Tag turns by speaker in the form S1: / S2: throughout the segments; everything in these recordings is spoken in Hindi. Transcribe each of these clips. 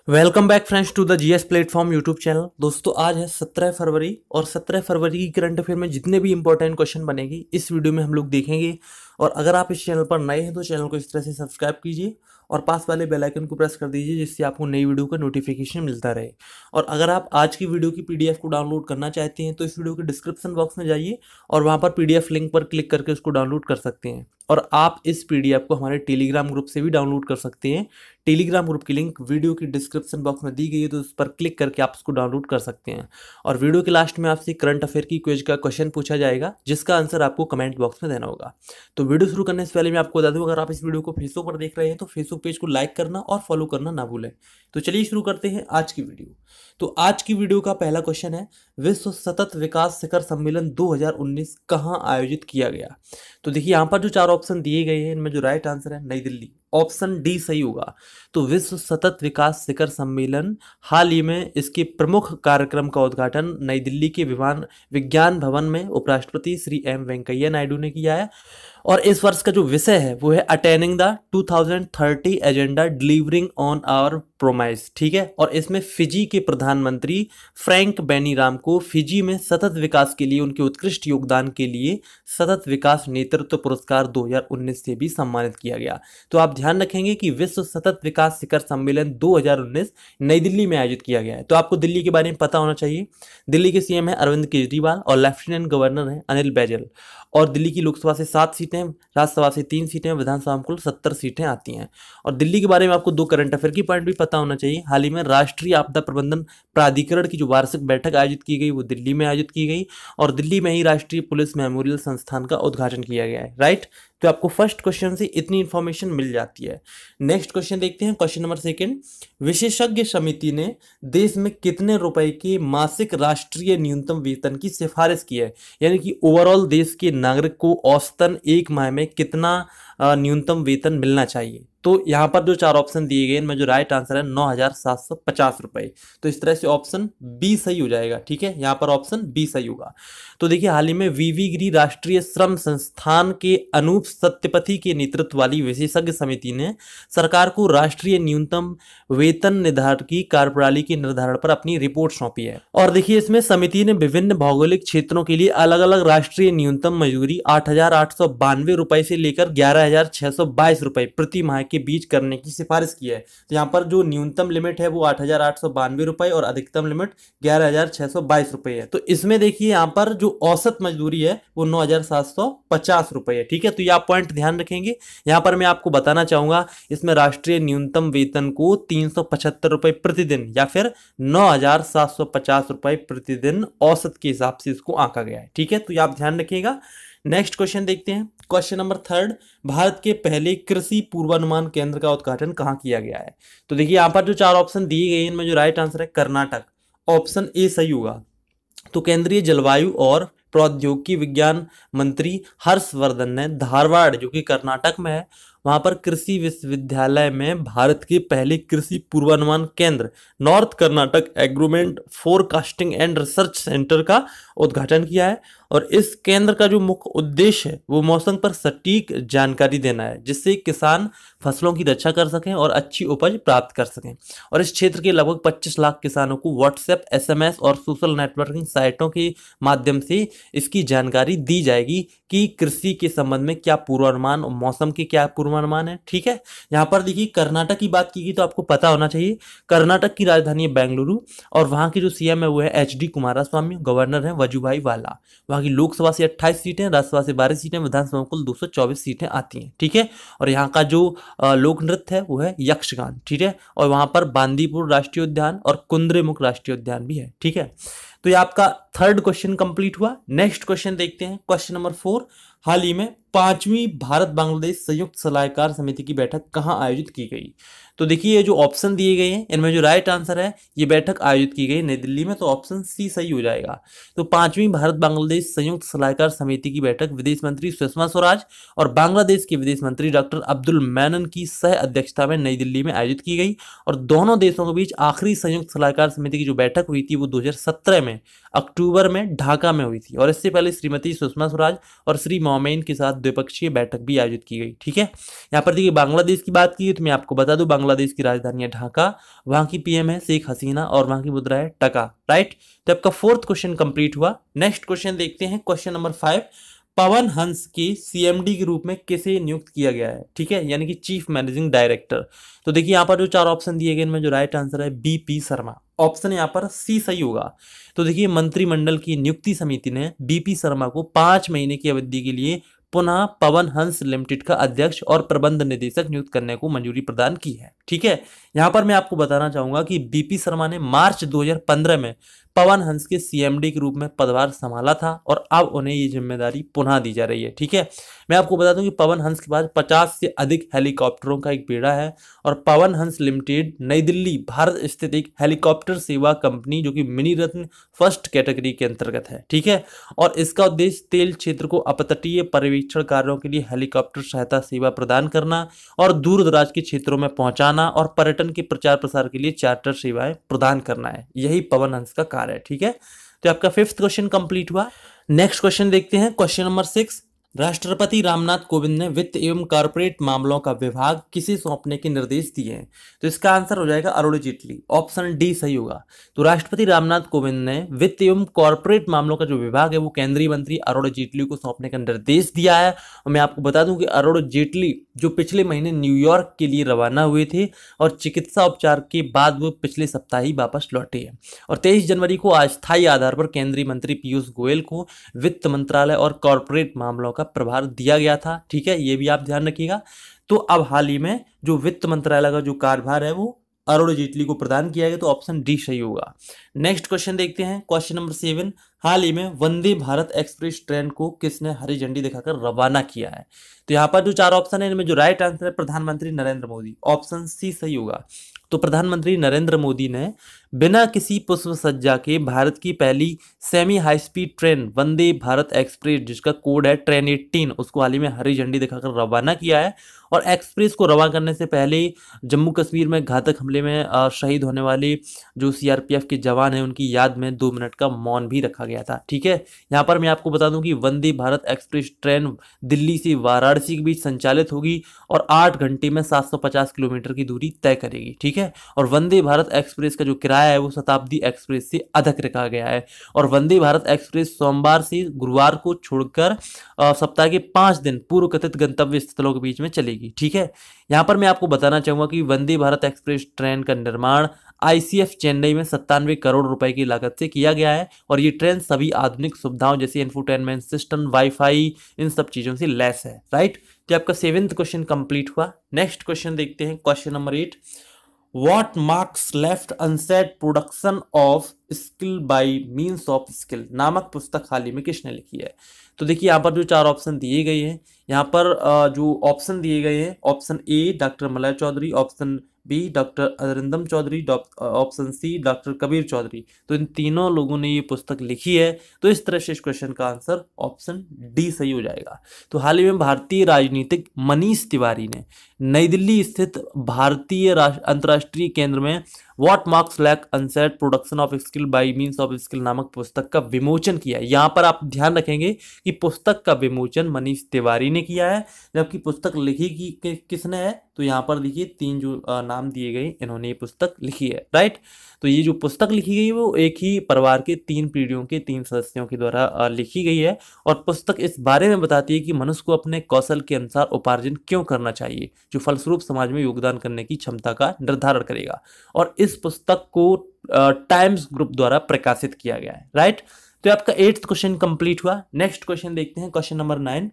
S1: Welcome back friends to the GS platform YouTube channel. दोस्तों आज है 17 फरवरी और 17 फरवरी की करंट अफेयर में जितने भी इंपॉर्टेंट क्वेश्चन बनेंगे इस वीडियो में हम लोग देखेंगे। और अगर आप इस चैनल पर नए हैं तो चैनल को इस तरह से सब्सक्राइब कीजिए और पास वाले बेल आइकन को प्रेस कर दीजिए जिससे आपको नई वीडियो का नोटिफिकेशन मिलता रहे। और अगर आप आज की वीडियो की पीडीएफ को डाउनलोड करना चाहते हैं तो इस वीडियो के डिस्क्रिप्शन बॉक्स में जाइए और वहाँ पर पीडीएफ लिंक पर क्लिक करके उसको डाउनलोड कर सकते हैं। और आप इस पीडीएफ को हमारे टेलीग्राम ग्रुप से भी डाउनलोड कर सकते हैं। टेलीग्राम ग्रुप की लिंक वीडियो की डिस्क्रिप्शन बॉक्स में दी गई है, तो उस पर क्लिक करके आप उसको डाउनलोड कर सकते हैं। और वीडियो के लास्ट में आपसे करंट अफेयर की क्विज का क्वेश्चन पूछा जाएगा जिसका आंसर आपको कमेंट बॉक्स में देना होगा। तो वीडियो शुरू करने से पहले मैं आपको बता दूं, अगर आप इस वीडियो को फेसबुक पर देख रहे हैं तो फेसबुक पेज को लाइक करना और फॉलो करना ना भूलें। तो चलिए शुरू करते हैं आज की वीडियो। तो आज की वीडियो का पहला क्वेश्चन है, विश्व सतत विकास शिखर सम्मेलन 2019 कहाँ आयोजित किया गया। तो देखिए यहाँ पर जो चार ऑप्शन दिए गए हैं इनमें जो राइट आंसर है नई दिल्ली, ऑप्शन डी सही होगा। तो विश्व सतत विकास शिखर सम्मेलन हाल ही में इसके प्रमुख कार्यक्रम का उद्घाटन नई दिल्ली के विज्ञान भवन में उपराष्ट्रपति श्री एम वेंकैया नायडू ने किया है। और इस वर्ष का जो विषय है वो है attaining the 2030 agenda delivering on our promise. ठीक है, और इसमें फिजी के प्रधानमंत्री फ्रैंक बेनीराम को फिजी में सतत विकास के लिए उनके उत्कृष्ट योगदान के लिए सतत विकास नेतृत्व पुरस्कार 2019 से भी सम्मानित किया गया। तो आप ध्यान रखेंगे कि विश्व सतत विकास शिखर सम्मेलन 2019 नई दिल्ली में आयोजित किया गया है। तो आपको दिल्ली के बारे में पता होना चाहिए। दिल्ली के सीएम है अरविंद केजरीवाल और लेफ्टिनेंट गवर्नर है अनिल बैजल। और दिल्ली की लोकसभा से 7 सीटें, राज्यसभा से 3 सीटें, विधानसभा में कुल 70 सीटें आती हैं। और दिल्ली के बारे में आपको दो करंट अफेयर की पॉइंट भी पता होना चाहिए। हाल ही में राष्ट्रीय आपदा प्रबंधन प्राधिकरण की जो वार्षिक बैठक आयोजित की गई वो दिल्ली में आयोजित की गई और दिल्ली में ही राष्ट्रीय पुलिस मेमोरियल संस्थान का उद्घाटन किया गया है। राइट, तो आपको फर्स्ट क्वेश्चन से इतनी इंफॉर्मेशन मिल जाती है। नेक्स्ट क्वेश्चन देखते हैं, क्वेश्चन नंबर सेकंड। विशेषज्ञ समिति ने देश में कितने रुपए के मासिक राष्ट्रीय न्यूनतम वेतन की सिफारिश की है, यानी कि ओवरऑल देश के नागरिक को औसतन एक माह में कितना न्यूनतम वेतन मिलना चाहिए। तो यहाँ पर जो चार ऑप्शन दिए गए इनमें जो राइट आंसर है 9,750 रुपए। तो इस तरह से ऑप्शन बी सही हो जाएगा। ठीक है, यहाँ पर ऑप्शन बी सही होगा। तो देखिए हाल ही में वीवी गिरी राष्ट्रीय श्रम संस्थान के अनूप सत्यपथी के नेतृत्व वाली विशेषज्ञ समिति ने सरकार को राष्ट्रीय न्यूनतम वेतन निर्धारण की कार्यप्रणाली के निर्धारण पर अपनी रिपोर्ट सौंपी है। और देखिए इसमें समिति ने विभिन्न भौगोलिक क्षेत्रों के लिए अलग अलग राष्ट्रीय न्यूनतम मजदूरी 8,892 रुपए से लेकर 11,622 रुपए प्रति माह के बीच करने की सिफारिश की है। तो यहाँ पर जो न्यूनतम लिमिट है वो 8,892 रुपए और अधिकतम लिमिट 11,622 रुपए है। तो इसमें देखिए यहाँ पर जो औसत मजदूरी है वो 9,750 रुपए है। ठीक है, तो ये आप पॉइंट ध्यान रखेंगे। यहाँ पर मैं आपको बताना चाहूंगा इसमें राष्ट्रीय न्यूनतम वेतन को 375 रुपए प्रतिदिन या फिर 9,750 रुपए प्रतिदिन औसत के हिसाब से इसको आंका गया है। ठीक है, तो ये आप ध्यान रखिएगा। नेक्स्ट क्वेश्चन देखते हैं, क्वेश्चन नंबर थर्ड। भारत के पहले कृषि पूर्वानुमान केंद्र का उद्घाटन कहाँ किया गया है। तो देखिए यहाँ पर जो चार ऑप्शन दिए गए हैं इनमें जो राइट आंसर है कर्नाटक, ऑप्शन ए सही होगा। तो केंद्रीय जलवायु और प्रौद्योगिकी विज्ञान मंत्री हर्षवर्धन ने धारवाड़ जो कि कर्नाटक में है वहां पर कृषि विश्वविद्यालय में भारत के पहले कृषि पूर्वानुमान केंद्र north Karnataka agromet forecasting and research centre का उद्घाटन किया है। और इस केंद्र का जो मुख्य उद्देश्य है वो मौसम पर सटीक जानकारी देना है जिससे किसान फसलों की रक्षा कर सकें और अच्छी उपज प्राप्त कर सकें। और इस क्षेत्र के लगभग 25 लाख किसानों को व्हाट्सएप, एसएमएस और सोशल नेटवर्किंग साइटों के माध्यम से इसकी जानकारी दी जाएगी कि कृषि के संबंध में क्या पूर्वानुमान और मौसम के क्या पूर्वानुमान है। ठीक है, यहाँ पर देखिए कर्नाटक की बात की गई तो आपको पता होना चाहिए कर्नाटक की राजधानी है बेंगलुरु और वहाँ के जो सीएम है वो है एचडी कुमारस्वामी, गवर्नर है वजुभाई वाला। वहाँ की लोकसभा से 28 सीटें, राज्यसभा से 12 सीटें, विधानसभा में कुल 224 सीटें आती हैं। ठीक है, और यहाँ का जो लोक नृत्य है वो है यक्षगान। ठीक है, और वहाँ पर बांदीपुर राष्ट्रीय उद्यान और कुंद्रेमुख राष्ट्रीय उद्यान भी है। ठीक है, तो ये आपका थर्ड क्वेश्चन कंप्लीट हुआ। नेक्स्ट क्वेश्चन देखते हैं, क्वेश्चन नंबर 4। हाल ही में 5वीं भारत बांग्लादेश संयुक्त सलाहकार समिति की बैठक कहाँ आयोजित की गई। तो देखिए ये जो ऑप्शन दिए गए हैं इनमें जो राइट आंसर है ये बैठक आयोजित की गई नई दिल्ली में, तो ऑप्शन सी सही हो जाएगा। तो 5वीं भारत बांग्लादेश संयुक्त सलाहकार समिति की बैठक विदेश मंत्री सुषमा स्वराज और बांग्लादेश के विदेश मंत्री डॉक्टर अब्दुल मेनन की सह अध्यक्षता में नई दिल्ली में आयोजित की गई। और दोनों देशों के बीच आखिरी संयुक्त सलाहकार समिति की जो बैठक हुई थी वो 2017 में अक्टूबर में ढाका में हुई थी। और इससे पहले श्रीमती सुषमा स्वराज और श्री मोमेन के साथ द्विपक्षीय बैठक भी आयोजित की गई। ठीक है, यहाँ पर देखिए बांग्लादेश की बात की तो मैं आपको बता दूं बांग्लादेश की राजधानी है ढाका, वहां की पीएम है शेख हसीना और वहां की मुद्रा है टका। राइट, तो आपका फोर्थ क्वेश्चन कंप्लीट हुआ। नेक्स्ट क्वेश्चन देखते हैं, क्वेश्चन नंबर 5। पवन हंस की सीएमडी के रूप में किसे नियुक्त किया गया है? ठीक है, यानी कि चीफ मैनेजिंग डायरेक्टर। तो देखिए यहाँ पर जो 4 ऑप्शन दिए गए इनमें जो राइट आंसर है बीपी शर्मा, ऑप्शन यहाँ पर सी सही होगा। तो देखिए मंत्रिमंडल की नियुक्ति समिति ने बीपी शर्मा को 5 महीने की अवधि के लिए पुनः पवन हंस लिमिटेड का अध्यक्ष और प्रबंध निदेशक नियुक्त करने को मंजूरी प्रदान की है। ठीक है, यहां पर मैं आपको बताना चाहूंगा कि बीपी शर्मा ने मार्च 2015 में पवन हंस के सीएमडी के रूप में पदभार संभाला था और अब उन्हें ये जिम्मेदारी पुनः दी जा रही है। ठीक है, मैं आपको बता दूं कि पवन हंस के पास 50 से अधिक हेलीकॉप्टरों का एक बेड़ा है और पवन हंस लिमिटेड नई दिल्ली भारत स्थित एक हेलीकॉप्टर सेवा कंपनी जो कि मिनी रत्न फर्स्ट कैटेगरी के अंतर्गत है। ठीक है, और इसका उद्देश्य तेल क्षेत्र को अपतटीय पर्यवेक्षण कार्यों के लिए हेलीकॉप्टर सहायता सेवा प्रदान करना और दूर दराज के क्षेत्रों में पहुंचाना और पर्यटन के प्रचार प्रसार के लिए चार्टर सेवाएं प्रदान करना है। यही पवन हंस का कार्य है। ठीक है, तो आपका 5th क्वेश्चन कंप्लीट हुआ। नेक्स्ट क्वेश्चन देखते हैं, क्वेश्चन नंबर 6। राष्ट्रपति रामनाथ कोविंद ने वित्त एवं कॉर्पोरेट मामलों का विभाग किसे सौंपने के निर्देश दिए हैं? तो इसका आंसर हो जाएगा अरुण जेटली, ऑप्शन डी सही होगा। तो राष्ट्रपति रामनाथ कोविंद ने वित्त एवं कॉर्पोरेट मामलों का जो विभाग है वो केंद्रीय मंत्री अरुण जेटली को सौंपने का निर्देश दिया है। और मैं आपको बता दूं कि अरुण जेटली जो पिछले महीने न्यूयॉर्क के लिए रवाना हुए थे और चिकित्सा उपचार के बाद वो पिछले सप्ताह ही वापस लौटे हैं। और 23 जनवरी को अस्थायी आधार पर केंद्रीय मंत्री पीयूष गोयल को वित्त मंत्रालय और कॉर्पोरेट मामलों का प्रभार दिया गया था। ठीक है, ये भी आप ध्यान रखिएगा। तो अब हाल ही में जो वित्त मंत्रालय का जो कार्यभार है वो अरुण जेटली को प्रदान किया गया, तो ऑप्शन डी सही होगा। नेक्स्ट क्वेश्चन देखते हैं, क्वेश्चन नंबर 7। हाल ही में वंदे भारत एक्सप्रेस ट्रेन को किसने हरी झंडी दिखाकर रवाना किया है? तो यहाँ पर जो 4 ऑप्शन है इनमें जो राइट आंसर है प्रधानमंत्री नरेंद्र मोदी, ऑप्शन सी सही होगा। तो प्रधानमंत्री नरेंद्र मोदी ने बिना किसी पुष्प सज्जा के भारत की पहली semi high speed train Vande Bharat express जिसका कोड है ट्रेन 18 उसको हाल ही में हरी झंडी दिखाकर रवाना किया है। और एक्सप्रेस को रवाना करने से पहले जम्मू कश्मीर में घातक हमले में शहीद होने वाले जो सीआरपीएफ के जवान हैं उनकी याद में 2 मिनट का मौन भी रखा गया था। ठीक है, यहाँ पर मैं आपको बता दूं कि वंदे भारत एक्सप्रेस ट्रेन दिल्ली से वाराणसी के बीच संचालित होगी और 8 घंटे में 750 किलोमीटर की दूरी तय करेगी। ठीक है, और वंदे भारत एक्सप्रेस का जो किराया है वो शताब्दी एक्सप्रेस से अधिक रखा गया है। और वंदे भारत एक्सप्रेस सोमवार से गुरुवार को छोड़कर सप्ताह के 5 दिन पूर्व कथित गंतव्य स्थलों के बीच में चलेगी। ठीक है, यहाँ पर मैं आपको बताना चाहूंगा कि वंदे भारत एक्सप्रेस ट्रेन का निर्माण आईसीएफ चेन्नई में 97 करोड़ रुपए की लागत से किया गया है और ये ट्रेन सभी आधुनिक सुविधाओं जैसे इंफोटेनमेंट सिस्टम, वाईफाई, इन सब चीजों से लैस है। राइट, तो आपका 7th क्वेश्चन कंप्लीट हुआ। नेक्स्ट क्वेश्चन देखते हैं, question number 8। What marks left unsaid production of skill by means of skill नामक पुस्तक हाल ही में किसने लिखी है? तो देखिए यहाँ पर जो 4 ऑप्शन दिए गए हैं, यहाँ पर जो ऑप्शन दिए गए हैं, option A doctor Malay Chaudhary, option B doctor Arindam Chaudhary, option C doctor Kabir Chaudhary. तो इन तीनों लोगों ने ये पुस्तक लिखी है। तो इस तरह से इस क्वेश्चन का आंसर ऑप्शन डी सही हो जाएगा। तो हाल ही में भारतीय राजनीतिक मनीष तिवारी ने नई दिल्ली स्थित भारतीय अंतर्राष्ट्रीय केंद्र में what Marx lack unsaid production of skill by means of skill नामक पुस्तक का विमोचन किया है। यहाँ पर आप ध्यान रखेंगे कि पुस्तक का विमोचन मनीष तिवारी ने किया है, जबकि पुस्तक लिखी किसने है? तो यहाँ पर देखिए 3 जो नाम दिए गए इन्होंने ये पुस्तक लिखी है। राइट, तो ये जो पुस्तक लिखी गई है वो एक ही परिवार के 3 पीढ़ियों के 3 सदस्यों के द्वारा लिखी गई है और पुस्तक इस बारे में बताती है कि मनुष्य को अपने कौशल के अनुसार उपार्जन क्यों करना चाहिए, जो फलस्वरूप समाज में योगदान करने की क्षमता का निर्धारण करेगा। और इस पुस्तक को टाइम्स ग्रुप द्वारा प्रकाशित किया गया है। राइट, तो आपका 8th क्वेश्चन कंप्लीट हुआ। नेक्स्ट क्वेश्चन देखते हैं, क्वेश्चन नंबर 9।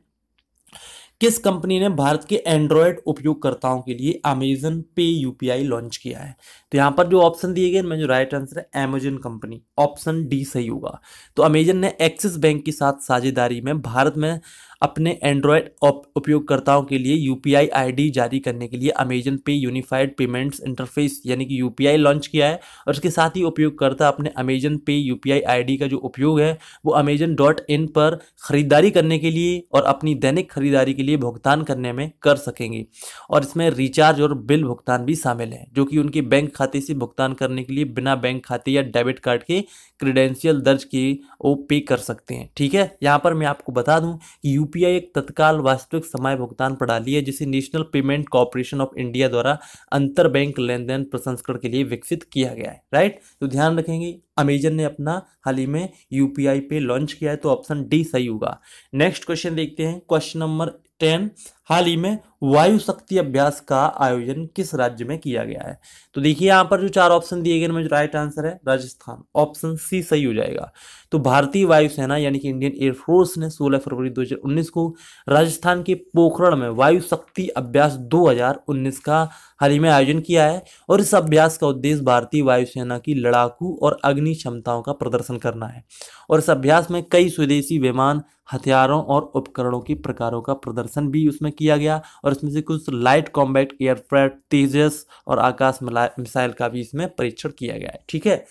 S1: किस कंपनी ने भारत के एंड्रॉयड उपयोगकर्ताओं के लिए अमेजन पे यूपीआई लॉन्च किया है? तो यहाँ पर जो ऑप्शन दिए गए इनमें जो राइट आंसर है अमेजन कंपनी, ऑप्शन डी सही होगा। तो अमेजन ने एक्सिस बैंक के साथ साझेदारी में भारत में अपने एंड्रॉयड उपयोगकर्ताओं के लिए यूपीआई आईडी जारी करने के लिए अमेजन पे यूनिफाइड पेमेंट्स इंटरफेस यानी कि यूपीआई लॉन्च किया है। और इसके साथ ही उपयोगकर्ता अपने अमेजन पे यूपीआई आईडी का जो उपयोग है वो amazon.in पर खरीदारी करने के लिए और अपनी दैनिक खरीदारी के लिए भुगतान करने में कर सकेंगे। और इसमें रिचार्ज और बिल भुगतान भी शामिल है, जो कि उनके बैंक खाते से भुगतान करने के लिए बिना बैंक खाते या डेबिट कार्ड के क्रेडेंशियल दर्ज किए वो पे कर सकते हैं। ठीक है, यहाँ पर मैं आपको बता दूं कि यूपीआई एक तत्काल वास्तविक समय भुगतान प्रणाली है जिसे national payment corporation of India द्वारा अंतर बैंक लेन देन प्रसंस्करण के लिए विकसित किया गया है। राइट, तो ध्यान रखेंगे अमेजन ने अपना हाल ही में यूपीआई पे लॉन्च किया है, तो ऑप्शन डी सही होगा। नेक्स्ट क्वेश्चन देखते हैं, क्वेश्चन नंबर 10, हाल ही में वायु शक्ति अभ्यास का आयोजन किस राज्य में किया गया है? तो देखिए यहाँ पर जो 4 ऑप्शन दिए गए हैं, जो राइट आंसर है राजस्थान, ऑप्शन सी सही हो जाएगा। तो भारतीय वायुसेना यानी कि इंडियन एयरफोर्स ने 16 फरवरी 2019 को राजस्थान के पोखरण में वायु शक्ति अभ्यास 2019 का हाल ही में आयोजन किया है, और इस अभ्यास का उद्देश्य भारतीय वायुसेना की लड़ाकू और अग्नि क्षमताओं का प्रदर्शन करना है। और इस अभ्यास में कई स्वदेशी विमान, हथियारों और उपकरणों की प्रकारों का प्रदर्शन भी उसमें किया गया, और इसमें से कुछ लाइट कॉम्बैट एयरक्राफ्ट, तेजस और आकाश मिसाइल का भी इसमें परीक्षण किया गया है। ठीक है,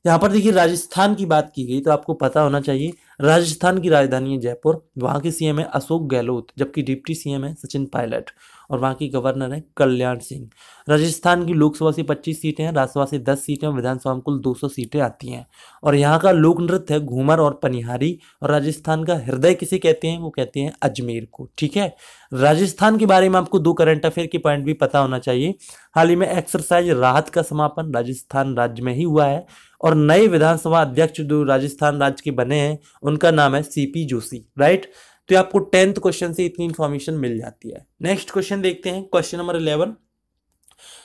S1: यहाँ पर देखिए राजस्थान की बात की गई तो आपको पता होना चाहिए राजस्थान की राजधानी है जयपुर, वहाँ के सीएम है अशोक गहलोत, जबकि डिप्टी सीएम है सचिन पायलट, और वहाँ की गवर्नर है कल्याण सिंह। राजस्थान की लोकसभा से 25 सीटें हैं, राज्यसभा से 10 सीटें, विधानसभा में कुल 200 सीटें आती हैं। और यहाँ का लोक नृत्य है घूमर और पनिहारी, और राजस्थान का हृदय किसे कहते हैं? वो कहते हैं अजमेर को। ठीक है, राजस्थान के बारे में आपको 2 करंट अफेयर के पॉइंट भी पता होना चाहिए। हाल ही में एक्सरसाइज राहत का समापन राजस्थान राज्य में ही हुआ है, और नए विधानसभा अध्यक्ष जो राजस्थान राज्य के बने हैं उनका नाम है सीपी जोशी। राइट, तो आपको 10th क्वेश्चन से इतनी इंफॉर्मेशन मिल जाती है। नेक्स्ट क्वेश्चन देखते हैं, क्वेश्चन नंबर 11,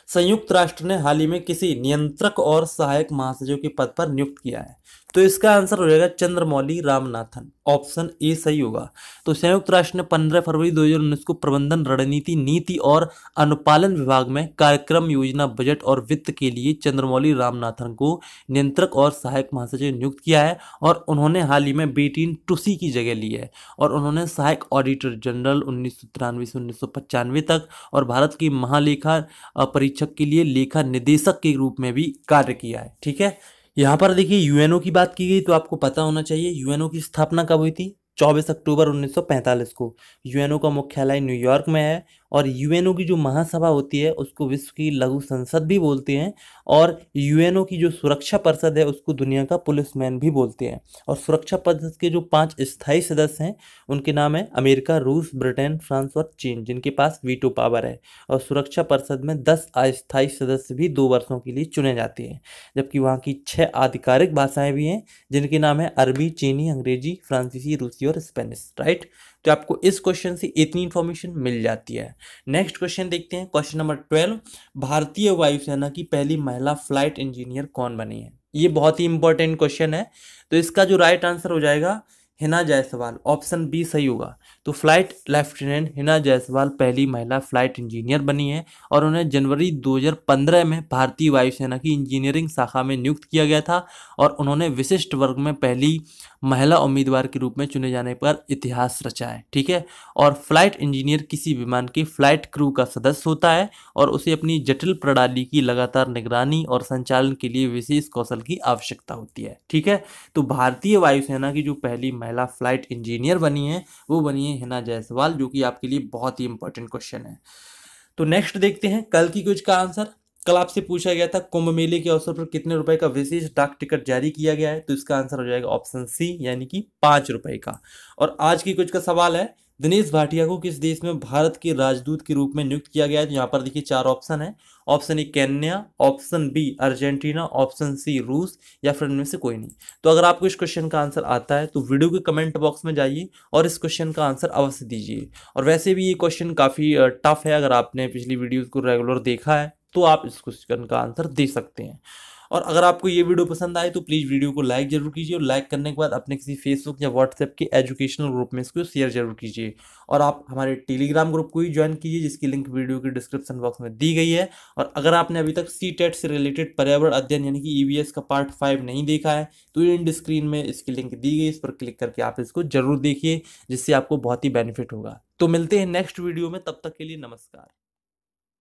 S1: संयुक्त राष्ट्र ने हाल ही में किसी नियंत्रक और सहायक महासचिव के पद पर नियुक्त किया है? तो इसका आंसर हो जाएगा चंद्रमौली रामनाथन, ऑप्शन ए सही होगा। तो संयुक्त राष्ट्र ने 15 फरवरी 2019 को प्रबंधन, रणनीति, नीति और अनुपालन विभाग में कार्यक्रम, योजना, बजट और वित्त के लिए चंद्रमौली रामनाथन को नियंत्रक और सहायक महासचिव नियुक्त किया है, और उन्होंने हाल ही में बेटीन टुसी की जगह ली है, और उन्होंने सहायक ऑडिटर जनरल 1993 से 1995 तक और भारत की महालेखा परीक्षक के लिए लेखा निदेशक के रूप में भी कार्य किया है। ठीक है, यहाँ पर देखिए यूएनओ की बात की गई तो आपको पता होना चाहिए यूएनओ की स्थापना कब हुई थी? 24 अक्टूबर 1945 को। यूएनओ का मुख्यालय न्यूयॉर्क में है, और यूएनओ की जो महासभा होती है उसको विश्व की लघु संसद भी बोलते हैं, और यूएनओ की जो सुरक्षा परिषद है उसको दुनिया का पुलिसमैन भी बोलते हैं। और सुरक्षा परिषद के जो 5 स्थायी सदस्य हैं उनके नाम है अमेरिका, रूस, ब्रिटेन, फ्रांस और चीन, जिनके पास वीटो पावर है। और सुरक्षा परिषद में 10 अस्थायी सदस्य भी 2 वर्षों के लिए चुने जाते हैं, जबकि वहाँ की 6 आधिकारिक भाषाएं भी हैं, जिनके नाम है अरबी, चीनी, अंग्रेजी, फ्रांसीसी, रूसी और स्पेनिश। राइट, तो आपको इस क्वेश्चन से इतनी इंफॉर्मेशन मिल जाती है। नेक्स्ट क्वेश्चन देखते हैं, क्वेश्चन नंबर 12, भारतीय वायुसेना की पहली महिला फ्लाइट इंजीनियर कौन बनी है? ये बहुत ही इंपॉर्टेंट क्वेश्चन है, तो इसका जो राइट आंसर हो जाएगा हिना जायसवाल, ऑप्शन बी सही होगा। तो फ्लाइट लेफ्टिनेंट हिना जायसवाल पहली महिला फ्लाइट इंजीनियर बनी है, और उन्हें जनवरी 2015 में भारतीय वायुसेना की इंजीनियरिंग शाखा में नियुक्त किया गया था, और उन्होंने विशिष्ट वर्ग में पहली महिला उम्मीदवार के रूप में चुने जाने पर इतिहास रचा है। ठीक है, और फ्लाइट इंजीनियर किसी विमान के फ्लाइट क्रू का सदस्य होता है, और उसे अपनी जटिल प्रणाली की लगातार निगरानी और संचालन के लिए विशेष कौशल की आवश्यकता होती है। ठीक है, तो भारतीय वायुसेना की जो पहली महिला फ्लाइट इंजीनियर बनी है वो बनी है हिना जायसवाल, जो कि आपके लिए बहुत ही इंपॉर्टेंट क्वेश्चन है। तो नेक्स्ट देखते हैं कल की क्विज का आंसर। कल आपसे पूछा गया था कुंभ मेले के अवसर पर कितने रुपए का विशेष डाक टिकट जारी किया गया है? तो इसका आंसर हो जाएगा ऑप्शन सी, यानी कि 5 रुपए का। और आज की क्विज का सवाल है, दिनेश भाटिया को किस देश में भारत के राजदूत के रूप में नियुक्त किया गया है? तो यहाँ पर देखिए 4 ऑप्शन है, option A Kenya, option B Argentina, option C रूस, या फिर इनमें से कोई नहीं। तो अगर आपको इस क्वेश्चन का आंसर आता है तो वीडियो के कमेंट बॉक्स में जाइए और इस क्वेश्चन का आंसर अवश्य दीजिए। और वैसे भी ये क्वेश्चन काफ़ी टफ है, अगर आपने पिछली वीडियोज़ को रेगुलर देखा है तो आप इस क्वेश्चन का आंसर दे सकते हैं। और अगर आपको ये वीडियो पसंद आए तो प्लीज़ वीडियो को लाइक जरूर कीजिए, और लाइक करने के बाद अपने किसी फेसबुक या व्हाट्सएप के एजुकेशनल ग्रुप में इसको शेयर जरूर कीजिए। और आप हमारे टेलीग्राम ग्रुप को ही ज्वाइन कीजिए, जिसकी लिंक वीडियो के डिस्क्रिप्शन बॉक्स में दी गई है। और अगर आपने अभी तक CTET से रिलेटेड पर्यावरण अध्ययन यानी कि EVS का पार्ट 5 नहीं देखा है तो एंड स्क्रीन में इसकी लिंक दी गई, इस पर क्लिक करके आप इसको जरूर देखिए, जिससे आपको बहुत ही बेनिफिट होगा। तो मिलते हैं नेक्स्ट वीडियो में, तब तक के लिए नमस्कार।